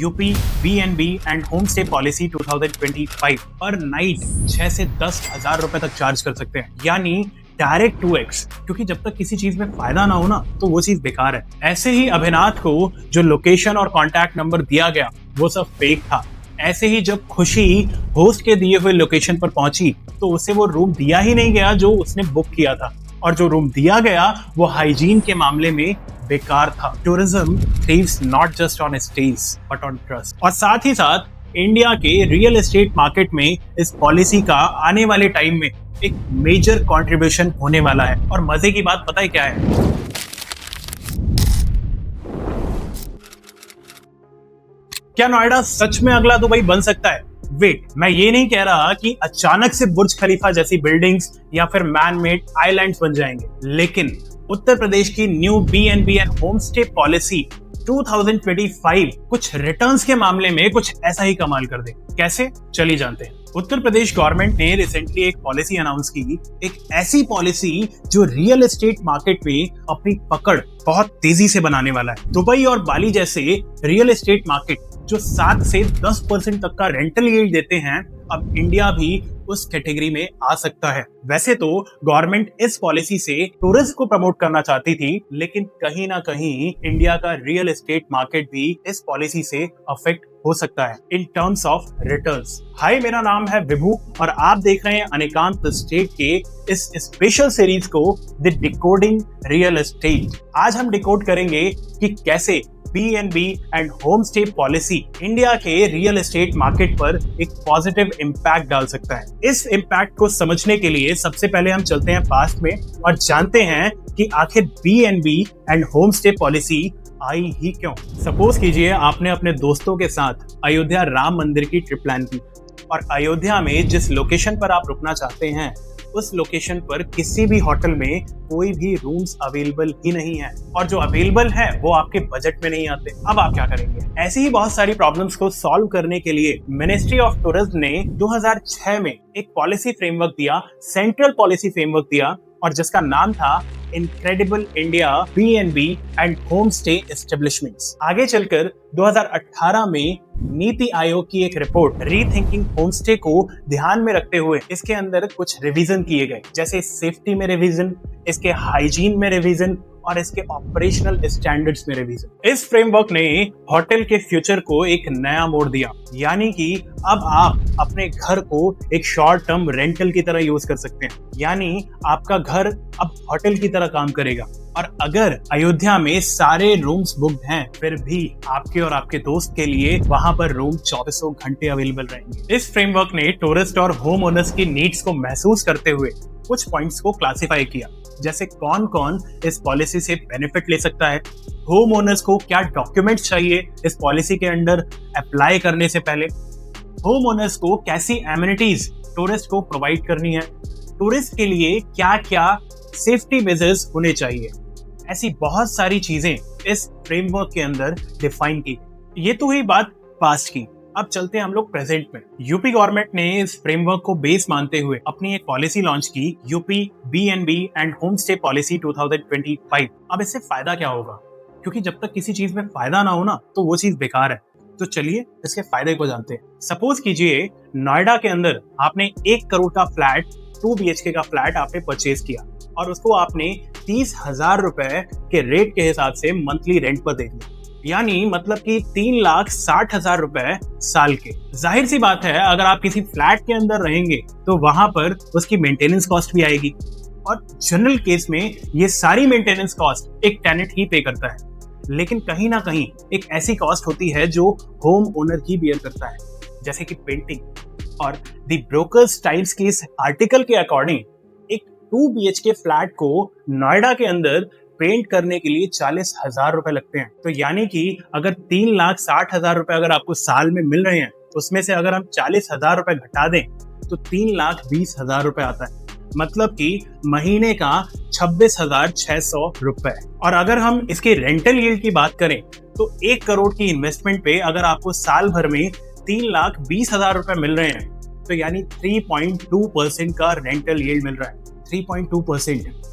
UP BNB and home stay policy 2025 पर night 6 से 10 हजार रुपए तक चार्ज कर सकते हैं, यानी डायरेक्ट 2x। क्योंकि जब तक किसी चीज में फायदा ना हो ना तो वो चीज बेकार है। ऐसे ही अभिनाथ को जो लोकेशन और कॉन्टैक्ट नंबर दिया गया वो सब फेक था। ऐसे ही जब खुशी होस्ट के दिए हुए लोकेशन पर पहुंची तो उसे वो रूम दिया ही नहीं गया जो उसने बुक किया था, और जो रूम दिया गया वो हाइजीन के मामले में बेकार था। Tourism thrives not just on stage but on trust. और साथ ही साथ इंडिया के रियल एस्टेट मार्केट में इस पॉलिसी का आने वाले टाइम में एक मेजर कंट्रीब्यूशन होने वाला है। और मजे की बात पता है क्या है? क्या नोएडा सच में अगला दुबई बन सकता है? वेट, मैं ये नहीं कह रहा कि अचानक से बुर्ज खलीफा जैसी बिल्डिंग्स या फिर मैन मेड आइलैंड्स बन जाएंगे, लेकिन उत्तर प्रदेश की new BNB and home stay policy 2025 कुछ रिटर्न्स के मामले में कुछ ऐसा ही कमाल कर दे। कैसे? चलिए जानते हैं। उत्तर प्रदेश गवर्नमेंट ने रिसेंटली एक पॉलिसी अनाउंस की, एक ऐसी पॉलिसी जो रियल एस्टेट मार्केट में अपनी पकड़ बहुत तेजी से बनाने वाला है। दुबई और बाली जैसे रियल एस्टेट मार्केट जो 7 से 10% तक का रेंटल यील्ड देते हैं, अब इंडिया भी उस कैटेगरी में आ सकता है। वैसे तो गवर्नमेंट इस पॉलिसी से टूरिज्म को प्रमोट करना चाहती थी, लेकिन कहीं ना कहीं इंडिया का रियल एस्टेट मार्केट भी इस पॉलिसी से अफेक्ट हो सकता है इन टर्म्स ऑफ रिटर्न्स। हाय, मेरा नाम है विभू और आप देख रहे हैं अनेकांत स्टेट के इस स्पेशल सीरीज को द डिकोडिंग रियल एस्टेट। आज हम डिकोड करेंगे कि कैसे BNB and home stay policy India के रियल एस्टेट मार्केट पर एक पॉजिटिव इम्पैक्ट डाल सकता है। इस इम्पैक्ट को समझने के लिए सबसे पहले हम चलते हैं पास्ट में और जानते हैं कि आखिर BNB and home stay policy आई ही क्यों। सपोज कीजिए आपने अपने दोस्तों के साथ अयोध्या राम मंदिर की ट्रिप प्लान की और अयोध्या में जिस लोकेशन पर आप रुकना चाहते हैं उस लोकेशन पर किसी भी होटल में कोई भी रूम्स अवेलेबल ही नहीं है, और जो अवेलेबल है वो आपके बजट में नहीं आते। अब आप क्या करेंगे? ऐसी ही बहुत सारी प्रॉब्लम्स को सॉल्व करने के लिए मिनिस्ट्री ऑफ टूरिज्म ने 2006 में एक पॉलिसी फ्रेमवर्क दिया, सेंट्रल पॉलिसी फ्रेमवर्क दिया, और जिसका नाम था incredible India BNB and home stay establishments. आगे चलकर 2018 में नीति आयोग की एक रिपोर्ट रीथिंकिंग होमस्टे को ध्यान में रखते हुए इसके अंदर कुछ रिवीजन किए गए, जैसे सेफ्टी में रिवीजन, इसके हाइजीन में रिवीजन और इसके ऑपरेशनल स्टैंडर्ड्स में रिवीजन। इस फ्रेमवर्क ने होटल के फ्यूचर को एक नया मोड़ दिया, यानी कि अब आप अपने घर को एक शॉर्ट टर्म रेंटल की तरह यूज कर सकते हैं, यानी आपका घर अब होटल की तरह काम करेगा। और अगर अयोध्या में सारे रूम्स बुक्ड हैं, फिर भी आपके और आपके दोस्त के लिए वहां पर रूम 24 घंटे अवेलेबल रहेंगे। इस फ्रेमवर्क ने टूरिस्ट और होम ओनर्स की नीड्स को महसूस करते हुए कुछ पॉइंट्स को क्लासिफाई किया, जैसे कौन कौन इस पॉलिसी से बेनिफिट ले सकता है, होम ओनर्स को क्या डॉक्यूमेंट्स चाहिए इस पॉलिसी के अंडर अप्लाई करने से पहले, होम ओनर्स को कैसी एमिनिटीज टूरिस्ट को प्रोवाइड करनी है, टूरिस्ट के लिए क्या क्या सेफ्टी मेजर्स होने चाहिए। ऐसी बहुत सारी चीजें इस फ्रेमवर्क के अंदर डिफाइन की। ये तो हुई बात पास्ट की। अब चलते हैं हम लोग प्रेजेंट में। यूपी गवर्नमेंट ने इस फ्रेमवर्क को बेस मानते हुए अपनी एक पॉलिसी लॉन्च की, UP BNB and home stay policy 2025। अब इससे फायदा क्या होगा? क्योंकि जब तक किसी चीज में फायदा ना हो ना तो वो चीज बेकार है। तो चलिए इसके फायदे को जानते हैं। सपोज कीजिए नोएडा के अंदर आपने 1 करोड़ का फ्लैट, 2 BHK का फ्लैट आपने परचेज किया और उसको आपने 30,000 रुपए के रेट के हिसाब से मंथली रेंट पर दे दिया, यानी मतलब कि 3,60,000 रुपए साल के। जाहिर सी बात है, अगर आप किसी फ्लैट के अंदर रहेंगे तो वहां पर उसकी मेंटेनेंस कॉस्ट भी आएगी, और जनरल केस में ये सारी मेंटेनेंस कॉस्ट एक टेनेंट ही पे करता है। लेकिन कहीं ना कहीं एक ऐसी कॉस्ट होती है जो होम ओनर ही बियर करता है, जैसे कि पेंटिंग। और द ब्रोकर्स टाइम्स के इस आर्टिकल के अकॉर्डिंग एक 2 BHK फ्लैट को नोएडा के अंदर पेंट करने के लिए 40,000 रुपए लगते हैं। तो यानी कि अगर 3,60,000 रुपए अगर आपको साल में मिल रहे हैं तो उसमें से अगर हम 40,000 रुपए घटा दें तो 3,20,000 रुपए आता है, मतलब कि महीने का 26,600 रुपए। और अगर हम इसके रेंटल यील्ड की बात करें तो 1 करोड़ की इन्वेस्टमेंट पे अगर आपको साल भर में 3,20,000 रुपए मिल रहे हैं तो यानी 3.2% का रेंटल यील्ड मिल रहा है। 3.2%।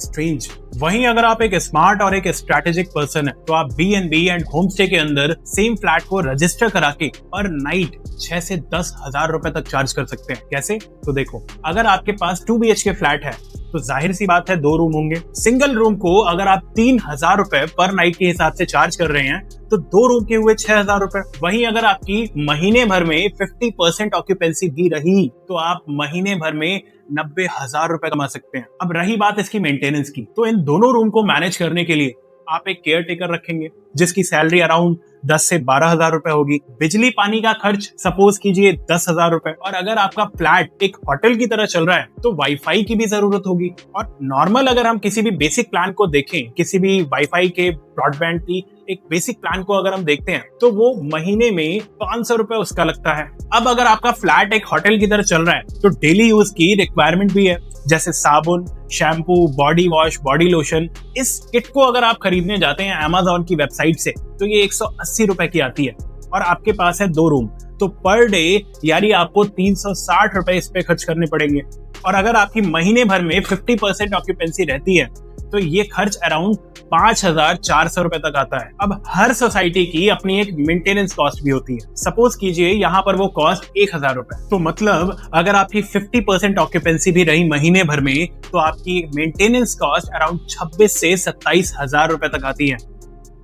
स्ट्रेंज। वहीं अगर आप एक स्मार्ट और एक स्ट्रेटेजिक पर्सन है तो आप B&B एंड होम स्टे के अंदर सेम फ्लैट को रजिस्टर करा के पर नाइट 6 से 10 हजार रुपए तक चार्ज कर सकते हैं। कैसे? तो देखो, अगर आपके पास 2 BHK फ्लैट है तो जाहिर सी बात है 2 रूम होंगे। सिंगल रूम को अगर आप 3,000 रुपए पर नाइट के हिसाब से चार्ज कर रहे हैं तो 2 रूम के हुए 6,000 रुपए। वहीं अगर आपकी महीने भर में 50% ऑक्यूपेंसी भी रही तो आप महीने भर में 90,000 रुपए कमा सकते हैं। अब रही बात इसकी मेंटेनेंस की, तो इन दोनों रूम को मैनेज करने के लिए आप एक केयर टेकर रखेंगे जिसकी सैलरी अराउंड 10 से 12,000 रुपए होगी। बिजली पानी का खर्च सपोज कीजिए 10,000 रुपए। और अगर आपका फ्लैट एक होटल की तरह चल रहा है तो वाईफाई की भी जरूरत होगी। और नॉर्मल अगर हम किसी भी बेसिक प्लान को देखें, किसी भी वाईफाई के ब्रॉडबैंड की एक बेसिक प्लान को अगर हम देखते हैं तो वो महीने में 500 रुपए उसका लगता है। अब अगर आपका फ्लैट एक होटल की तरह चल रहा है तो डेली यूज की रिक्वायरमेंट भी है, जैसे साबुन, shampoo, body wash, body lotion. इस किट को अगर आप खरीदने जाते हैं Amazon की वेबसाइट से तो ये 180 रुपए की आती है। और आपके पास है 2 रूम तो पर डे यानी आपको 360 रुपए इस पे खर्च करने पड़ेंगे। और अगर आपकी महीने भर में 50% ऑक्यूपेंसी रहती है तो ये खर्च अराउंड 5,400 रुपए तक आता है। अब हर सोसाइटी की अपनी एक मेंटेनेंस कॉस्ट भी होती है। सपोज कीजिए यहाँ पर वो कॉस्ट 1,000 रुपए, तो मतलब अगर आपकी 50% ऑक्यूपेंसी भी रही महीने भर में तो आपकी मेंटेनेंस कॉस्ट अराउंड 26 से 27,000 रुपए तक आती है।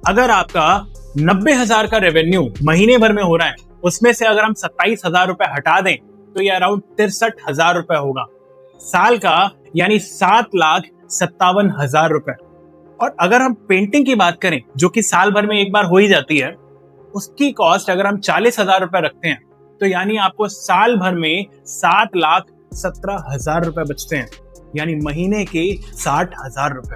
अगर आपका 90,000 का रेवेन्यू महीने भर में हो रहा है, उसमें से अगर हम 27,000 रुपए हटा दें तो ये अराउंड 63,000 रुपए होगा साल का, यानी 7,57,000 रुपए। और अगर हम पेंटिंग की बात करें जो कि साल भर में एक बार हो ही जाती है, उसकी कॉस्ट अगर हम 40,000 रुपए रखते हैं तो यानी आपको साल भर में 7,17,000 रुपए बचते हैं, यानी महीने के 60,000 रुपए।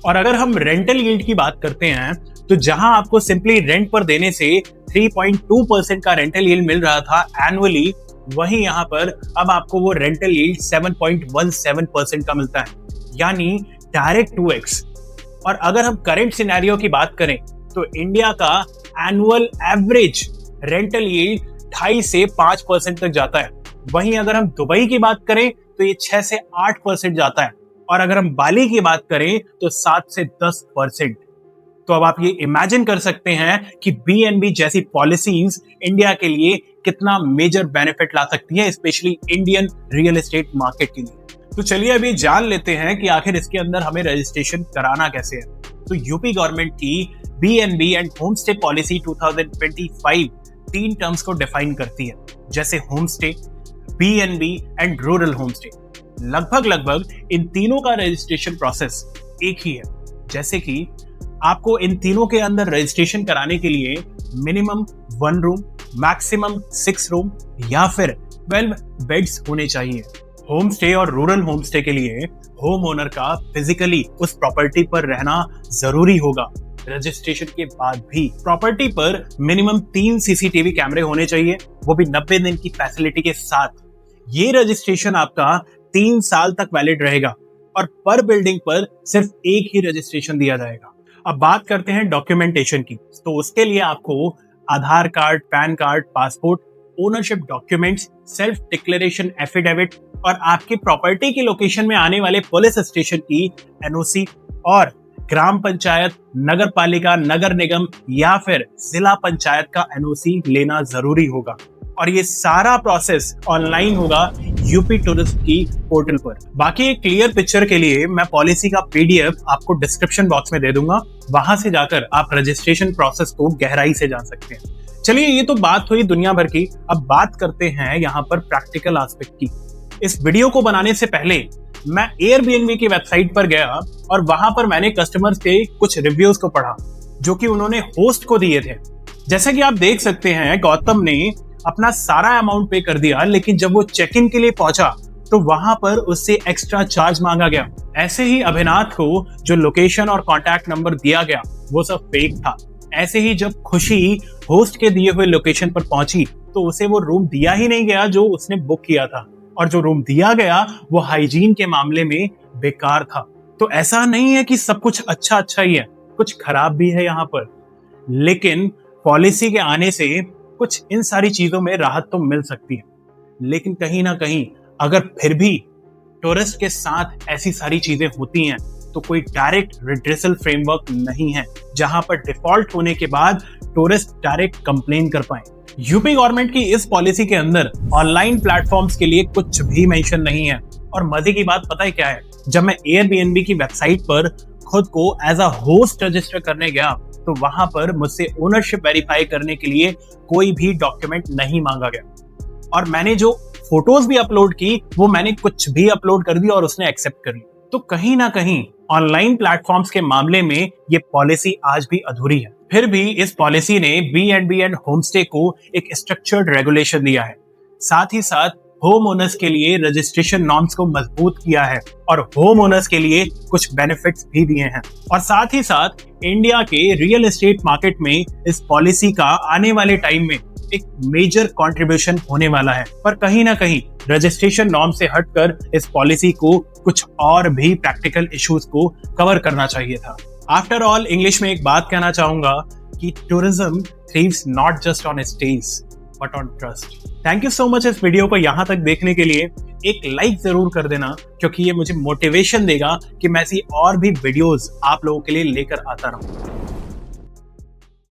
और अगर हम रेंटल यील्ड की बात करते हैं तो जहां आपको सिंपली रेंट पर देने से 3.2% का रेंटल यील्ड मिल रहा था एनुअली, वहीं यहां पर अब आपको वो रेंटल यील्ड 7.17% का मिलता है, यानी डायरेक्ट 2x। और अगर हम करंट सिनेरियो की बात करें तो इंडिया का एनुअल एवरेज रेंटल यील्ड 2.5 से 5% तक जाता है। वहीं अगर हम दुबई की बात करें तो ये 6 से 8% जाता है। और अगर हम बाली की बात करें तो 7 से 10%। तो अब आप ये इमेजिन कर सकते हैं कि B&B जैसी पॉलिसीज इंडिया के लिए कितना मेजर बेनिफिट ला सकती है, specially Indian real estate market के लिए। तो चलिए अभी जान लेते हैं कि आखिर इसके अंदर हमें रजिस्ट्रेशन कराना कैसे है। तो यूपी गवर्नमेंट की B&B and home stay policy 2025 3 terms को डिफाइन करती है, जैसे home stay, B&B and rural home stay. लगभग इन तीनों का रजिस्ट्रेशन प्रोसेस एक ही है, जैसे कि आपको इन तीनों के अंदर रजिस्ट्रेशन कराने के लिए मिनिमम 1 रूम, मैक्सिमम 6 रूम या फिर 12 बेड्स होने चाहिए। होम स्टे और रूरल होम स्टे के लिए होम ओनर का फिजिकली उस प्रॉपर्टी पर रहना जरूरी होगा। रजिस्ट्रेशन के बाद भी प्रॉपर्टी पर मिनिमम 3 CCTV कैमरे होने चाहिए, वो भी 90 दिन की फैसिलिटी के साथ। ये रजिस्ट्रेशन आपका 3 साल तक वैलिड रहेगा और पर बिल्डिंग पर सिर्फ एक ही रजिस्ट्रेशन दिया जाएगा। अब बात करते हैं डॉक्यूमेंटेशन की। तो उसके लिए आपको Aadhaar card, PAN card, passport, ownership documents, self declaration affidavit और आपकी प्रॉपर्टी की लोकेशन में आने वाले पुलिस स्टेशन की NOC और ग्राम पंचायत, नगर पालिका, नगर निगम या फिर जिला पंचायत का NOC लेना जरूरी होगा। और ये सारा प्रोसेस ऑनलाइन होगा यूपी टूरिस्ट की पोर्टल पर। बाकी एक क्लियर पिक्चर के लिए मैं पॉलिसी का PDF आपको डिस्क्रिप्शन बॉक्स में दे दूंगा, वहां से जाकर आप रजिस्ट्रेशन प्रोसेस को गहराई से जान सकते हैं। चलिए, ये तो बात हुई दुनिया भर की। अब बात करते हैं यहाँ पर प्रैक्टिकल एस्पेक्ट की। इस वीडियो को बनाने से पहले मैं Airbnb की वेबसाइट पर गया और वहां पर मैंने कस्टमर्स के कुछ रिव्यूज को पढ़ा जो कि उन्होंने होस्ट को दिए थे। जैसा कि आप देख सकते हैं, गौतम ने अपना सारा अमाउंट पे कर दिया, लेकिन जब वो चेक इन के लिए पहुंचा तो वहां पर उससे एक्स्ट्रा चार्ज मांगा गया। ऐसे ही अभिनाथ को जो लोकेशन और कॉन्टैक्ट नंबर दिया गया वो सब फेक था। ऐसे ही जब खुशी होस्ट के दिए हुए लोकेशन पर पहुंची तो उसे वो रूम दिया ही नहीं गया जो उसने बुक किया था, और जो रूम दिया गया वो हाइजीन के मामले में बेकार था। तो ऐसा नहीं है कि सब कुछ अच्छा ही है, कुछ खराब भी है यहाँ पर। लेकिन पॉलिसी के आने से कुछ इन सारी चीजों में राहत तो मिल सकती है, लेकिन कहीं ना कहीं अगर फिर भी टूरिस्ट के साथ ऐसी सारी चीजें होती हैं तो कोई डायरेक्ट रिड्रेसल फ्रेमवर्क नहीं है जहां पर डिफॉल्ट होने के बाद टूरिस्ट डायरेक्ट कंप्लेन कर पाए। यूपी गवर्नमेंट की इस पॉलिसी के अंदर ऑनलाइन प्लेटफॉर्म्स के लिए कुछ भी मेंशन नहीं है। और मजे की बात पता है क्या है, जब मैं एयरबीएनबी की वेबसाइट पर खुद को एज अ होस्ट रजिस्टर करने गया तो वहां पर मुझसे ओनरशिप वेरीफाई करने के लिए कोई भी डॉक्यूमेंट नहीं मांगा गया। और मैंने जो फोटोज भी अपलोड की वो मैंने कुछ भी अपलोड कर दी और उसने एक्सेप्ट कर ली। तो कहीं ना कहीं ऑनलाइन प्लेटफॉर्म्स के मामले में ये पॉलिसी आज भी अधूरी है। फिर भी इस पॉलिसी ने बी एंड होमस्टे को एक स्ट्रक्चर्ड रेगुलेशन दिया है, साथ ही साथ होम ओनर्स के लिए रजिस्ट्रेशन नॉर्म्स को मजबूत किया है और होम ओनर्स के लिए कुछ बेनिफिट्स भी दिए हैं। और साथ ही साथ इंडिया के रियल एस्टेट मार्केट में इस पॉलिसी का आने वाले टाइम में एक मेजर कंट्रीब्यूशन होने वाला है। पर कहीं ना कहीं रजिस्ट्रेशन नॉर्म से हटकर इस पॉलिसी को कुछ और भी प्रैक्टिकल इश्यूज को कवर करना चाहिए था। आफ्टर ऑल इंग्लिश में एक बात कहना चाहूंगा कि tourism thrives not just on stage but on trust. Thank you so much इस वीडियो को यहाँ तक देखने के लिए। एक लाइक जरूर कर देना क्योंकि ये मुझे मोटिवेशन देगा कि मैं ऐसी और भी वीडियोस आप लोगों के लिए लेकर आता रहूं।